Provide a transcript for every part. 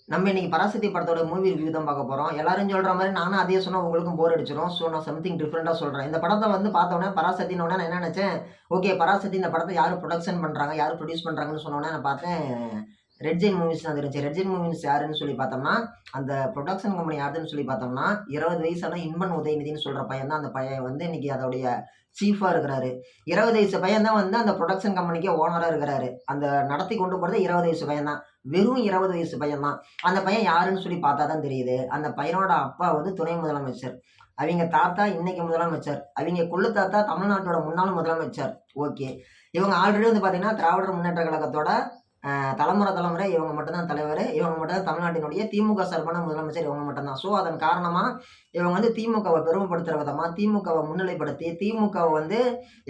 நம்ம இன்னைக்கு பராசக்தி படத்தோட மூவி ரிவ்யூ தான் பார்க்க போறோம். எல்லாரும் சொல்ற மாரி நானும் அதே சொன்னா உங்களுக்கும் போர் அடிச்சிரும். ஸோ நான் சம்திங் டிஃபரெண்ட்டா சொல்றேன். இந்த படத்த வந்து பார்த்தோனே பராசக்தின்னோனே நான் என்ன நெனச்சேன், ஓகே பராசக்தி இந்த படத்த யாரு புரொடக்ஷன் பண்றாங்க, யாரு ப்ரொடியூஸ் பண்றாங்கன்னு சொன்னோனே நான் பார்த்தேன், ரெட் ஜெயின் மூவிஸ் தான் தெரிஞ்சுச்சு. ரெட் ஜெயின் மூவிஸ் யாருன்னு சொல்லி பார்த்தோம்னா, அந்த புரொடக்ஷன் கம்பெனி யாருன்னு சொல்லி பார்த்தோம்னா, 20 வயசான இன்பன் உதயநிதின்னு சொல்ற பையன் தான். அந்த பையன் வந்து இன்னைக்கு அதோடைய சீஃபா இருக்கிறாரு. 20 வயசு பையன் தான் வந்து அந்த புரொடக்ஷன் கம்பெனிக்கே ஓனரா இருக்கிறாரு. அந்த நடத்தி கொண்டு போறது 20 வயசு பையன் தான். வெறும் 20 வயசு பையன் தான். அந்த பையன் யாருன்னு சொல்லி பார்த்தா தான் தெரியுது. அந்த பையனோட அப்பா வந்து துணை முதலமைச்சர். அவிங்க தாத்தா இன்னைக்கு முதலமைச்சர். அவிங்க கொள்ளு தாத்தா தமிழ்நாட்டோட முன்னாள் முதலமைச்சர். ஓகே. இவங்க ஆல்ரெடி வந்து பார்த்தீங்கன்னா, திராவிடர் முன்னேற்ற கழகத்தோட தலைமுறை இவங்க மட்டும் தான் தலைவர். இவங்க மட்டும் தான் தமிழ்நாட்டினுடைய திமுக சார்பான முதலமைச்சர் இவங்க மட்டும் தான். ஸோ அதன் காரணமா இவங்க வந்து திமுகவை பெருமைப்படுத்துற விதமா, திமுகவை முன்னிலைப்படுத்தி, திமுகவை வந்து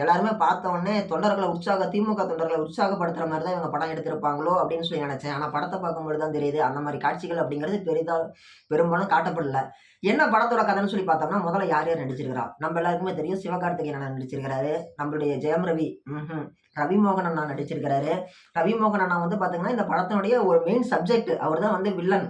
எல்லாருமே பார்த்த உடனே திமுக தொண்டர்களை உற்சாகப்படுத்துற மாரி தான் இவங்க படம் எடுத்திருப்பாங்களோ அப்படின்னு சொல்லி நினைச்சேன். ஆனா படத்த பார்க்கும்போது தான் தெரியுது, அந்த மாரி காட்சிகள் அப்படிங்கிறது பெரும்பாலும் காட்டப்படல. என்ன படத்தோட கதைன்னு சொல்லி பார்த்தோம்னா, முதல்ல யார் யார் நடிச்சிருக்கிறா? நம்ம எல்லாருக்குமே தெரியும் சிவகார்த்திகேயன் அண்ணா நடிச்சிருக்கிறாரு. நம்மளுடைய ஜெயம் ரவி, ரவிமோகன் அண்ணா நடிச்சிருக்கிறாரு. ரவிமோகன் அண்ணா வந்து பார்த்தீங்கன்னா, இந்த படத்தினுடைய ஒரு மெயின் சப்ஜெக்ட். அவர் தான் வந்து வில்லன்.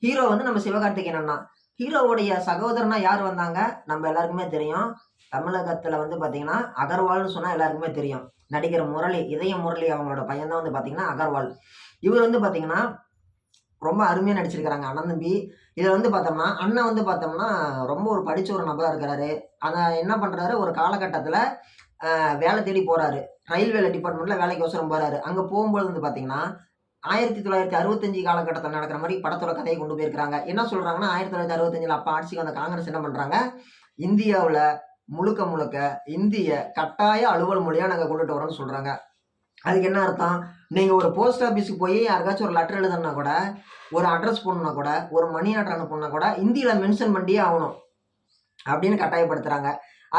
ஹீரோ வந்து நம்ம சிவகார்த்திகேயன் அண்ணா. ஹீரோவுடைய சகோதரனா யார் வந்தாங்க? நம்ம எல்லாருக்குமே தெரியும். தமிழகத்துல வந்து பார்த்தீங்கன்னா, அகர்வால்னு சொன்னா எல்லாருக்குமே தெரியும். நடிகர் முரளி, இதய முரளி அவங்களோட பையன் தான் வந்து பார்த்தீங்கன்னா அகர்வால். இவர் வந்து பார்த்தீங்கன்னா, ரொம்ப அருமையா நடிச்சிருக்கிறாங்க அண்ணன் தம்பி. இதுல வந்து பார்த்தோம்னா, அண்ணன் வந்து பார்த்தோம்னா, ரொம்ப ஒரு படிச்ச ஒரு நபரா இருக்கிறாரு. ஆனா என்ன பண்றாரு, ஒரு காலகட்டத்துல வேலை தேடி போறாரு. ரயில்வேல டிபார்ட்மெண்ட்ல வேலைக்கோசரம் போறாரு. அங்க போகும்போது வந்து பார்த்தீங்கன்னா, 1965 காலகட்டத்துல நடக்கிற மாரி படத்தோட கதைய கொண்டு போயிருக்கிறாங்க. என்ன சொல்றாங்கன்னா, 1965ல அப்ப ஆட்சிக்கு வந்த காங்கிரஸ் என்ன பண்றாங்க, இந்தியாவுல முழுக்க முழுக்க இந்திய கட்டாய அலுவல் மொழியா நாங்க கொண்டுட்டு வரோம்ன்னு சொல்றாங்க. அதுக்கு என்ன அர்த்தம்? நீங்க ஒரு போஸ்ட் ஆஃபீஸ்க்கு போய் யாருக்காச்சும் ஒரு லெட்டர் எழுதணும்னா கூட, ஒரு அட்ரஸ் போடணும்னா கூட, ஒரு மணி ஆர்டர் அனுப்பணும்னா கூட, ஹிந்தியில மென்ஷன் பண்ணியே ஆவணும். அப்படின்னு கட்டாயப்படுத்துறாங்க.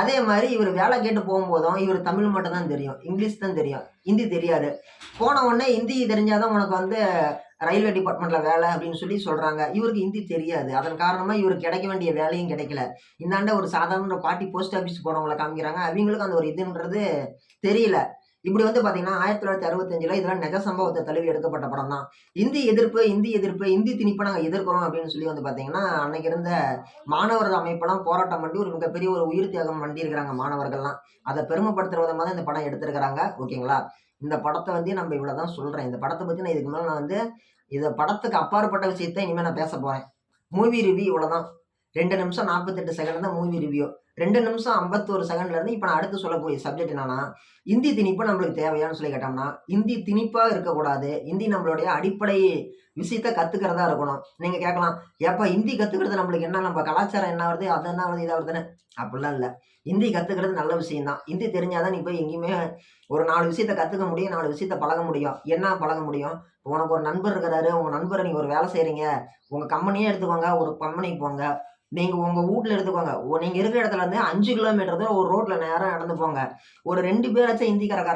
அதே மாரி இவரு வேலை கேட்டு போகும்போதும், இவரு தமிழ் மட்டும் தான் தெரியும். இங்கிலீஷ் தான் தெரியும். ஹிந்தி தெரியாது. போன உடனே ஹிந்தி தெரிஞ்சா தான் உனக்கு வந்து ரயில்வே டிபார்ட்மெண்ட்ல வேலை அப்படின்னு சொல்லி சொல்றாங்க. இவருக்கு ஹிந்தி தெரியாது. அதன் காரணமா இவருக்கு கிடைக்க வேண்டிய வேலையும் கிடைக்கல. இந்தாண்ட ஒரு சாதாரண ஒரு பாட்டி போஸ்ட் ஆஃபீஸ் போனவங்கள காமிக்கிறாங்க. அவிங்களுக்கும் அந்த ஒரு இதுன்றது தெரியல. இப்படி வந்து பார்த்தீங்கன்னா, 1965ல இதெல்லாம் நிஜ சம்பவத்த தழுவி எடுக்கப்பட்ட படம் தான். இந்தி திணிப்ப நாங்க எதிர்க்கிறோம் அப்படின்னு சொல்லி வந்து பார்த்தீங்கன்னா, அன்னைக்கு இருந்த மாணவர் அமைப்பெல்லாம் போராட்டம் பண்ணி ஒரு மிகப்பெரிய ஒரு உயிர் தியாகம் பண்ணியிருக்கிறாங்க மாணவர்கள்லாம். அத பெருமைப்படுத்துற விதமா தான் இந்த படம் எடுத்திருக்கிறாங்க. ஓகேங்களா? இந்த படத்த வந்து நம்ம இவ்வளவுதான் சொல்றேன். இந்த படத்த பத்தி நான் இதுக்கு மேல நான் வந்து படத்துக்கு அப்பாற்பட்ட விஷயத்த இனிமே நான் பேசப் போறேன். மூவி ரிவ்யூ இவ்வளவுதான். 2 நிமிஷம் 48 செகண்ட் தான் மூவி ரிவ்யூ. 2 நிமிஷம் 51 செகண்ட்ல இருந்து இப்ப நான் அடுத்து சொல்லக்கூடிய சப்ஜெக்ட் என்னன்னா, இந்தி திணிப்பு நம்மளுக்கு தேவையான்னு சொல்லி கேட்டோம்னா, இந்தி திணிப்பா இருக்கக்கூடாது. இந்தி நம்மளுடைய அடிப்படை விஷயத்த கத்துக்கிறதா இருக்கணும். நீங்க கேட்கலாம், "ஏப்பா ஹிந்தி கத்துக்கிறது நம்மளுக்கு என்ன? நம்ம கலாச்சாரம் என்ன வருது? அது என்ன வருது? இது வருதுன்னு." அப்படிலாம் இல்ல. ஹிந்தி கத்துக்கிறது நல்ல விஷயம் தான். ஹிந்தி தெரிஞ்சா தான் நீ போய் எங்கேயுமே ஒரு 4 விஷயத்த கத்துக்க முடியும். 4 விஷயத்த பழக முடியும். என்ன பழக முடியும்? உனக்கு ஒரு நண்பர் இருக்கிறாரு. உங்க நண்பர நீங்க ஒரு வேலை செய்றீங்க. உங்க கம்பெனியே எடுத்துக்கோங்க. ஒரு கம்பெனிக்கு போங்க. நீங்க உங்க வூட்ல எடுத்துக்கோங்க. நீங்க இருக்கிற இடத்துல இருந்து 5 கிலோமீட்டர் தூரம் ஒரு ரோட்ல நேரா நடந்து போங்க. ஒரு 2 பேராச்சும் ஹிந்திக்காரன்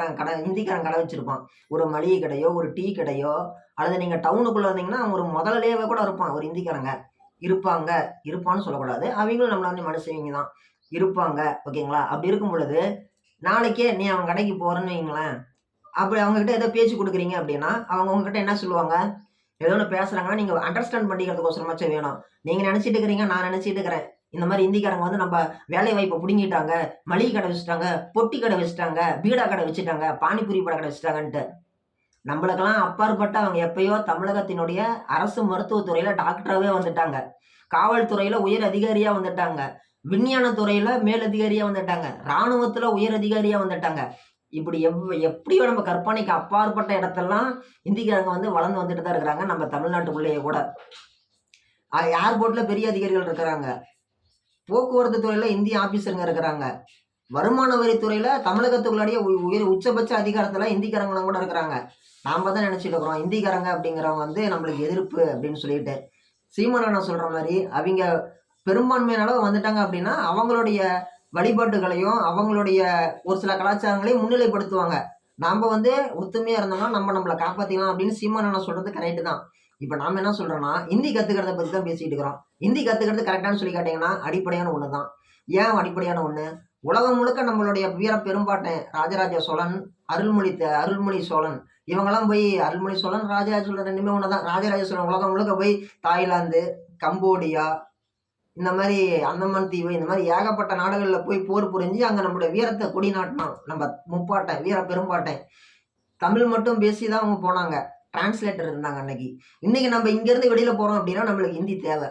கடை வச்சிருப்பான். ஒரு மளிகை கடையோ, ஒரு டீ கடையோ, அல்லது நீங்க டவுனுக்குள்ள இருந்தீங்கன்னா, ஒரு முதலையாவே கூட இருப்பான் ஒரு ஹிந்திக்காரங்க. இருப்பாங்க. இருப்பான்னு சொல்லக்கூடாது. அவைங்களும் நம்மள மாரி மனுஷங்க தான். இருப்பாங்க. ஓகேங்களா? அப்படி இருக்கும் பொழுது, நாளைக்கே நீ அவன் கடைக்கு போறன்னு வையுங்களேன், அப்படி அவங்க கிட்ட ஏதோ பேச்சு குடுக்குறீங்க அப்படின்னா, அவங்க உங்ககிட்ட என்ன சொல்லுவாங்க? ஏதோ ஒண்ணு பேசுறாங்கன்னா, நீங்க அண்டர்ஸ்டாண்ட் பண்ணிக்கிறதுக்கோசரமாச்சும் வேணும். நீங்க நெனச்சுட்டு இருக்கிறீங்க, நான் நெனச்சுட்டு இருக்கிறேன். இந்த மாரி ஹிந்திக்காரங்க வந்து நம்ப வேலை வாய்ப்ப புடுங்கிட்டாங்க, மளிகை கடை வச்சுட்டாங்க, பொட்டி கடை வச்சுட்டாங்க, பீடா கடை வச்சுட்டாங்க, பானிபூரி கடை வச்சுட்டாங்கன்ட்டு. நம்பளுக்கெல்லாம் அப்பாற்பட்டு அவங்க எப்பயோ தமிழகத்தினுடைய அரசு மருத்துவத் துறையில டாக்டராவே வந்துட்டாங்க. காவல்துறையில உயர் அதிகாரியா வந்துட்டாங்க. விஞ்ஞான துறையில மேல் அதிகாரியா வந்துட்டாங்க. ராணுவத்துல உயர் அதிகாரியா வந்துட்டாங்க. இப்படி எப்படியோ நம்ம கற்பனைக்கு அப்பாற்பட்ட இடத்தெல்லாம் இந்திக்காரங்க வந்து வளர்ந்து வந்துட்டு தான் இருக்கிறாங்க. நம்ம தமிழ்நாட்டுக்குள்ளேயே கூட. ஏர்போர்ட்ல பெரிய அதிகாரிகள் இருக்கிறாங்க. போக்குவரத்து துறையில இந்திய ஆபீசருங்க இருக்கிறாங்க. வருமான வரித்துறையில தமிழகத்துக்குள்ளாடியே உயர் உச்சபட்ச அதிகாரத்துல இந்திக்காரங்களும் கூட இருக்கிறாங்க. நாம தான் நினைச்சிட்டு இருக்கிறோம் இந்திக்காரங்க அப்படிங்கிறவங்க வந்து நம்மளுக்கு எதிர்ப்பு அப்படின்னு சொல்லிட்டு. சீமான் அண்ணா சொல்ற மாரி அவிங்க பெரும்பான்மையான அளவு வந்துட்டாங்க அப்படின்னா, அவங்களுடைய வழிபாட்டுகளையும், அவங்களுடைய ஒரு சில கலாச்சாரங்களையும் முன்னிலைப்படுத்துவாங்க. நாம வந்து ஒத்துமையா இருந்தோம்னா, நம்மள காப்பாத்திக்கலாம் அப்படின்னு சீமான் அண்ணா சொல்றது கரெக்ட் தான். இப்ப நாம என்ன சொல்றோம்னா, ஹிந்தி கத்துக்கிறத பத்தி தான் பேசிட்டு இருக்கிறோம். ஹிந்தி கத்துக்கிறது கரெக்டான்னு சொல்லி கேட்டீங்கன்னா, அடிப்படையான ஒண்ணு தான். ஏன் அடிப்படையான ஒண்ணு? உலகம் முழுக்க நம்மளுடைய வீர பெரும்பாட்டன் ராஜராஜ சோழன், அருள்மொழி சோழன் இவங்கலாம் போய் அருள்மொழி சோழன், ராஜராஜ சோழன் 2மே ஒண்ணுதான். ராஜராஜ சோழன் உலகம் முழுக்க போய் தாய்லாந்து, கம்போடியா இந்த மாரி அந்தமான் தீவு இந்த மாரி ஏகப்பட்ட நாடுகள்ல போய் போர் புரிஞ்சு அங்க நம்முடைய வீரத்த கொடி நாட்டினான். நம்ம முப்பாட்டன், வீர பெரும்பாட்டன். தமிழ் மட்டும் பேசி தான் அவங்க போனாங்க. டிரான்ஸ்லேட்டர் இருந்தாங்க அன்னைக்கு. இன்னைக்கு நம்ம இங்கேருந்து வெளியில போறோம் அப்படின்னா நம்மளுக்கு ஹிந்தி தேவை.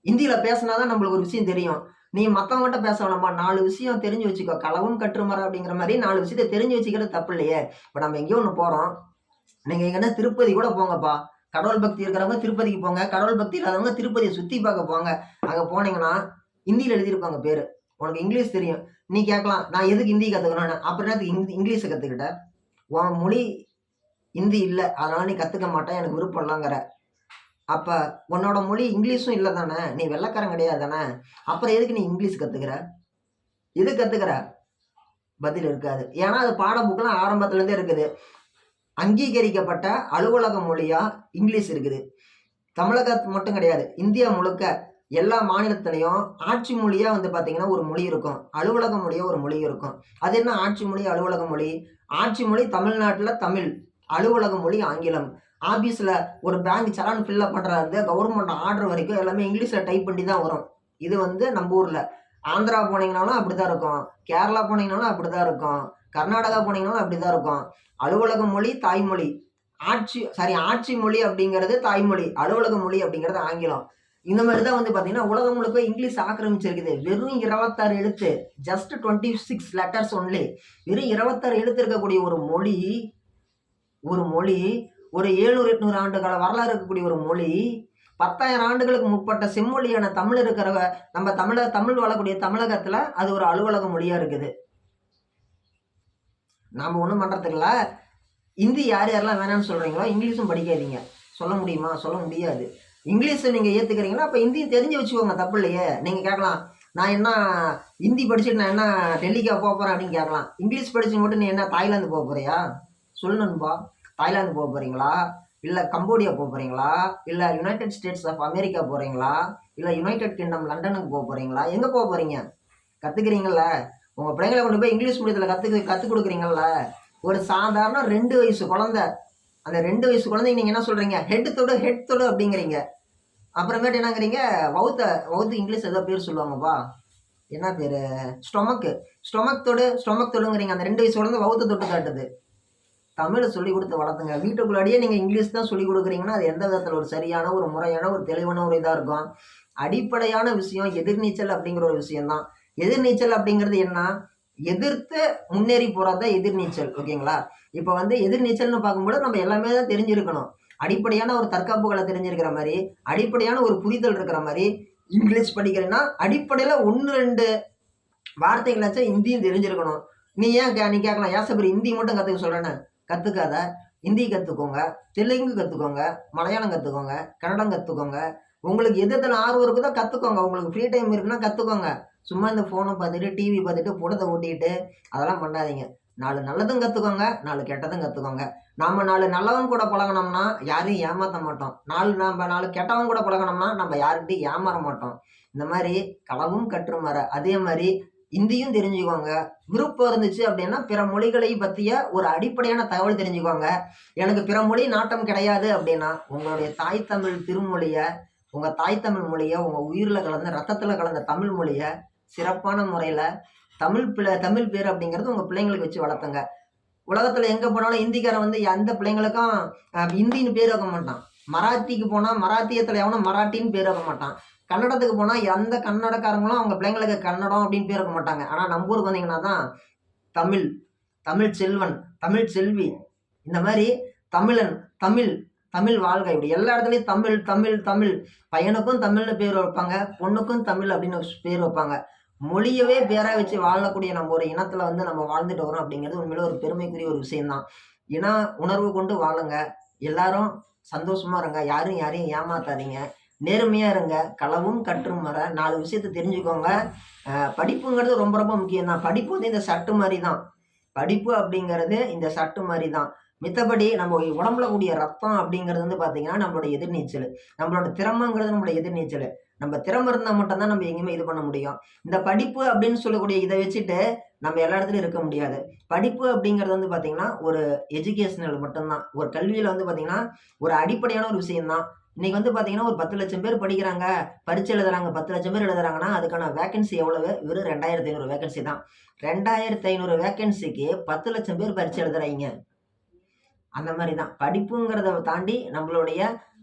ஹிந்தியில பேசினா தான் நம்மளுக்கு ஒரு விஷயம் தெரியும். நீ மத்தவங்ககிட்ட பேச வேணாமா, 4 விஷயம் தெரிஞ்சு வச்சுக்கோ. களவும் கற்றுமற அப்படிங்கிற மாரி 4 விஷயத்த தெரிஞ்சு வச்சுக்கிறது தப்பு இல்லையே. இப்ப நம்ம எங்கேயோ ஒண்ணு போறோம். நீங்க எங்கன்னா திருப்பதி கூட போங்கப்பா. கடவுள் பக்தி இருக்கிறவங்க திருப்பதிக்கு போங்க. கடவுள் பக்தி இல்லாதவங்க திருப்பதியை சுத்தி பார்க்க போங்க. அங்க போனீங்கன்னா ஹிந்தியில எழுதியிருப்பாங்க பேரு. உனக்கு இங்கிலீஷ் தெரியும். நீ கேட்கலாம், நான் எதுக்கு ஹிந்தி கத்துக்கணும்னு? அப்புறம் என்னத்துக்கு இங்கிலீஷை கத்துக்கிட்ட? உன் மொழி ஹிந்தி இல்ல. அதனால நீ கத்துக்க மாட்டேன். எனக்கு விருப்பம் இல்லங்கிற. அப்ப உன்னோட மொழி இங்கிலீஷும் இல்ல தானே? நீ வெள்ளைக்காரன் கிடையாது தானே? அப்புறம் எதுக்கு நீ இங்கிலீஷ் கத்துக்கிற? எதுக்கு கத்துக்கிற? பதில் இருக்காது. ஏன்னா அது பாட புக்லாம் ஆரம்பத்துல இருந்தே இருக்குது. அங்கீகரிக்கப்பட்ட அலுவலக மொழியா இங்கிலீஷ் இருக்குது. தமிழகத்து மட்டும் கிடையாது. இந்தியா முழுக்க எல்லா மாநிலத்திலையும் ஆட்சி மொழியா வந்து பாத்தீங்கன்னா ஒரு மொழி இருக்கும். அலுவலக மொழியா ஒரு மொழி இருக்கும். அது என்ன ஆட்சி மொழி, அலுவலக மொழி? ஆட்சி மொழி தமிழ்நாட்டுல தமிழ். அலுவலக மொழி ஆங்கிலம். ஆபீஸ்ல ஒரு பேங்க் சலான் ஃபில்அப் பண்றது கவர்மெண்ட் ஆர்டர் வரைக்கும் எல்லாமே இங்கிலீஷ்ல டைப் பண்ணி தான் வரும். இது வந்து நம்ம ஊர்ல. ஆந்திரா போனீங்கனாலும் அப்படிதான் இருக்கும். கேரளா போனீங்கனாலும் அப்படிதான் இருக்கும். கர்நாடகா போனீங்கனாலும் அப்படிதான் இருக்கும். அலுவலக மொழி தாய்மொழி. ஆட்சி மொழி அப்படிங்கிறது தாய்மொழி. அலுவலக மொழி அப்படிங்கிறது ஆங்கிலம். இந்த மாதிரி தான் வந்து பாத்தீங்கன்னா உலகம் முழுக்க இங்கிலீஷ் ஆக்கிரமிச்சிருக்குது. வெறும் 26 எழுத்து. Just 26 letters only. வெறும் 26 எழுத்து இருக்கக்கூடிய ஒரு மொழி ஒரு 700 800 ஆண்டு கால வரலாறு இருக்கக்கூடிய ஒரு மொழி 10,000 ஆண்டுகளுக்கு முற்பட்ட செம்மொழியான தமிழ் இருக்கிற நம்ம தமிழ் வாழக்கூடிய தமிழகத்துல அது ஒரு அலுவலக மொழியா இருக்குது. நாம ஒண்ணும் பண்றதுக்குல ஹிந்தி யார் யாரெல்லாம் வேணாம்னு சொல்றீங்களோ இங்கிலீஷும் படிக்காதீங்க. சொல்ல முடியுமா? சொல்ல முடியாது. இங்கிலீஷ் நீங்க ஏத்துக்கிறீங்கன்னா அப்ப ஹிந்தியும் தெரிஞ்சு வச்சுக்கோங்க, தப்பு இல்லையே. நீங்க கேட்கலாம், நான் என்ன ஹிந்தி படிச்சுட்டு நான் என்ன டெல்லிக்கா போறேன் அப்படின்னு கேட்கலாம். இங்கிலீஷ் படிச்சு மட்டும் நீ என்ன தாய்லாந்து போறியா? சொல்லணும்பா. தாய்லாந்து போறீங்களா? இல்ல கம்போடியா போறீங்களா? இல்ல யுனைடெட் ஸ்டேட்ஸ் ஆஃப் அமெரிக்கா போறீங்களா? இல்ல யுனைடெட் கிங்டம் லண்டனுக்கு போறீங்களா? எங்க போறீங்க? கத்துக்கிறீங்கல்ல. உங்க பிள்ளைங்களை கொண்டு போய் இங்கிலீஷ் மீடியத்துல கத்து கொடுக்குறீங்கல்ல. ஒரு சாதாரண 2 வயசு குழந்தை, அந்த 2 வயசு குழந்தைங்க நீங்க என்ன சொல்றீங்க? ஹெட் தொடு அப்படிங்கிறீங்க. அப்புறமேட்டு என்னங்கிறீங்க? வவுத்து இங்கிலீஷ் ஏதோ பேர் சொல்லுவாங்கப்பா. என்ன பேரு? ஸ்டொமக் தொடுங்கிறீங்க. அந்த 2 வயசு குழந்தை வவுத்த தொட்டு காட்டுது. தமிழை சொல்லி கொடுத்து வளர்த்துங்க. வீட்டுக்குள்ளாடியே நீங்க இங்கிலீஷ் தான் சொல்லி கொடுக்குறீங்கன்னா அது எந்த விதத்துல ஒரு சரியான, ஒரு முறையான, ஒரு தெளிவான ஒரு இதா இருக்கும். அடிப்படையான விஷயம் எதிர்நீச்சல் அப்படிங்கிற ஒரு விஷயம் தான். எதிர்நீச்சல் அப்படிங்கிறது என்ன? எதிர்த்து முன்னேறி போறதுதான் எதிர்நீச்சல். ஓகேங்களா? இப்ப வந்து எதிர்நீச்சல்னு பார்க்கும்போது நம்ம எல்லாமே தான் தெரிஞ்சிருக்கணும். அடிப்படையான ஒரு தற்காப்புகளை தெரிஞ்சிருக்கிற மாதிரி, அடிப்படையான ஒரு புரிதல் இருக்கிற மாதிரி, இங்கிலீஷ் படிக்கிறேன்னா அடிப்படையில 1 2 வார்த்தைகளாச்சும் ஹிந்தியும் தெரிஞ்சிருக்கணும். நீ கேட்கலாம், ஏன் சபரி ஹிந்தி மட்டும் கத்துக்க சொல்றேன்னு? கத்துக்காத. ஹிந்தி கத்துக்கோங்க, தெலுங்கு கத்துக்கோங்க, மலையாளம் கத்துக்கோங்க, கன்னடம் கத்துக்கோங்க. உங்களுக்கு எதுல ஆர்வம் இருக்குதோ கத்துக்கோங்க. உங்களுக்கு ஃப்ரீ டைம் இருக்குன்னா கத்துக்கோங்க. சும்மா இந்த போனை பார்த்துட்டு டிவி பார்த்துட்டு புடத்தை ஓட்டிட்டு அதெல்லாம் பண்ணாதீங்க. 4 நல்லதும் கத்துக்கோங்க, 4 கெட்டதும் கத்துக்கோங்க. நாம 4 நல்லவன் கூட பழகணும்னா யாரையும் ஏமாத்த மாட்டோம். 4 கெட்டவன் கூட பழகணும்னா நம்ம யாருக்கிட்டையும் ஏமாற மாட்டோம். இந்த மாதிரி களவும் கற்றுமற. அதே மாதிரி ஹிந்தியும் தெரிஞ்சுக்கோங்க. விருப்பம் இருந்துச்சு அப்படின்னா பிற மொழிகளை பத்திய ஒரு அடிப்படையான தகவல் தெரிஞ்சுக்கோங்க. எனக்கு பிற மொழி நாட்டம் கிடையாது அப்படின்னா உங்களுடைய தாய் தமிழ் திருமொழிய, உங்க தாய் தமிழ் மொழிய, உங்க உயிர்ல கலந்த ரத்தத்துல கலந்த தமிழ் மொழிய சிறப்பான முறையில தமிழ் பேர் அப்படிங்கிறது உங்க பிள்ளைங்களுக்கு வச்சு வளர்த்துங்க. உலகத்துல எங்க போனாலும் ஹிந்திக்காரன் வந்து எந்த பிள்ளைங்களுக்கும் ஹிந்தின்னு பேர் வைக்க மாட்டான். மராத்திக்கு போனா மராத்தியத்துல எவனும் மராட்டின்னு பேர் வைக்க மாட்டான். கன்னடத்துக்கு போனா எந்த கன்னடக்காரங்களும் அவங்க பிள்ளைங்களுக்கு கன்னடம் அப்படின்னு பேர் வைக்க மாட்டாங்க. ஆனா நம்ம ஊருக்கு வந்தீங்கன்னா தான் தமிழ், தமிழ் செல்வன், தமிழ் செல்வி, இந்த மாதிரி தமிழன், தமிழ், தமிழ் வாழ்க, இப்படி எல்லா இடத்துலயும் தமிழ் தமிழ் தமிழ். பையனுக்கும் தமிழ்னு பேர் வைப்பாங்க, பொண்ணுக்கும் தமிழ் அப்படின்னு பேர் வைப்பாங்க. மொழியவே பேரா வச்சு வாழக்கூடிய நம்ம ஒரு இனத்துல வந்து நம்ம வாழ்ந்துட்டு வரோம் அப்படிங்கிறது உண்மையில ஒரு பெருமைக்குரிய ஒரு விஷயம்தான். இன உணர்வு கொண்டு வாழுங்க. எல்லாரும் சந்தோஷமா இருங்க. யாரையும் ஏமாத்தாதீங்க. நேர்மையா இருங்க. களவும் கற்றும் வர 4 விஷயத்த தெரிஞ்சுக்கோங்க. படிப்புங்கிறது ரொம்ப ரொம்ப முக்கியம் தான். படிப்பு வந்து இந்த சட்டு மாதிரி தான். படிப்பு அப்படிங்கிறது இந்த சட்டு மாதிரி தான். மித்தபடி நம்ம உடம்புல கூடிய ரத்தம் அப்படிங்கிறது வந்து பார்த்தீங்கன்னா, நம்மளோட எதிர்நீச்சலு. நம்மளோட திறமைங்கிறது நம்மளோட எதிர்நீச்சலு. நம்ம திறமை இருந்தா மட்டும் தான் நம்ம எங்கேயுமே இது பண்ண முடியும். இந்த படிப்பு அப்படின்னு சொல்லக்கூடிய இத வச்சுட்டு, நம்ம எல்லா இடத்துலயும் இருக்க முடியாது. படிப்பு அப்படிங்கிறது வந்து பார்த்தீங்கன்னா, ஒரு எஜுகேஷனல் மட்டும் தான். ஒரு கல்வியில வந்து பார்த்தீங்கன்னா, ஒரு அடிப்படையான ஒரு விஷயம் தான். இன்னைக்கு வந்து பார்த்தீங்கன்னா, ஒரு 10,00,000 பேர் படிக்கிறாங்க, பரீட்சை எழுதுறாங்க. 10,00,000 பேர் எழுதுறாங்கன்னா, அதுக்கான வேக்கன்சி எவ்வளவு? வெறும் 2,500 வேக்கன்சி தான். 2,500 வேக்கன்சிக்கு 10,00,000 பேர் பரீட்சை எழுதுறாய்ங்க. அந்த மாரி தான். படிப்புங்கிறத தாண்டி நம்மளுடைய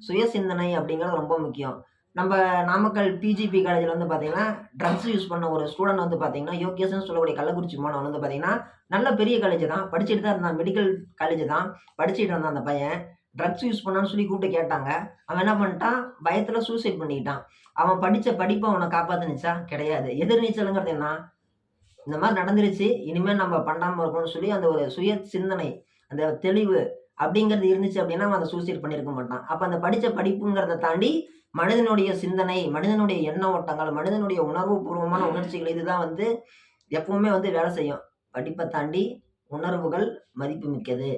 சுய சிந்தனை அப்படிங்கிறது ரொம்ப முக்கியம். நம்ப நாமக்கல் பிஜிபி காலேஜ்ல வந்து பார்த்தீங்கன்னா, ட்ரக்ஸ் யூஸ் பண்ண ஒரு ஸ்டூடண்ட் வந்து பார்த்தீங்கன்னா, யோகேஷ்ன்னு சொல்லக்கூடிய கள்ளக்குறிச்சி மாணவன் வந்து பார்த்தீங்கன்னா, நல்ல பெரிய காலேஜ் தான். படிச்சுட்டு தான் இருந்தான். மெடிக்கல் காலேஜ் தான். படிச்சுட்டு இருந்தான் அந்த பையன். ட்ரக்ஸ் யூஸ் பண்ணான்னு சொல்லி கூப்பிட்டு கேட்டாங்க. அவன் என்ன பண்ணிட்டான், பயத்துல சூசைட் பண்ணிக்கிட்டான். அவன் படிச்ச படிப்பு அவன காப்பாத்துனுச்சா? கிடையாது. எதிர்நீச்சலுங்கிறது என்ன? இந்த மாரி நடந்துருச்சு. இனிமே நம்ம பண்ணாம இருக்கணும்னு சொல்லி அந்த ஒரு சுய சிந்தனை, அந்த தெளிவு அப்படிங்கிறது இருந்துச்சு அப்படின்னா, அவன் அத சூசைட் பண்ணியிருக்க மாட்டான். அப்ப அந்த படிச்ச படிப்புங்கிறத தாண்டி, மனிதனுடைய சிந்தனை, மனிதனுடைய எண்ண ஓட்டங்கள், மனிதனுடைய உணர்வு பூர்வமான உணர்ச்சிகள் இதுதான் வந்து எப்பவுமே வந்து வேலை செய்யும். படிப்ப தாண்டி உணர்வுகள் மதிப்புமிக்கது.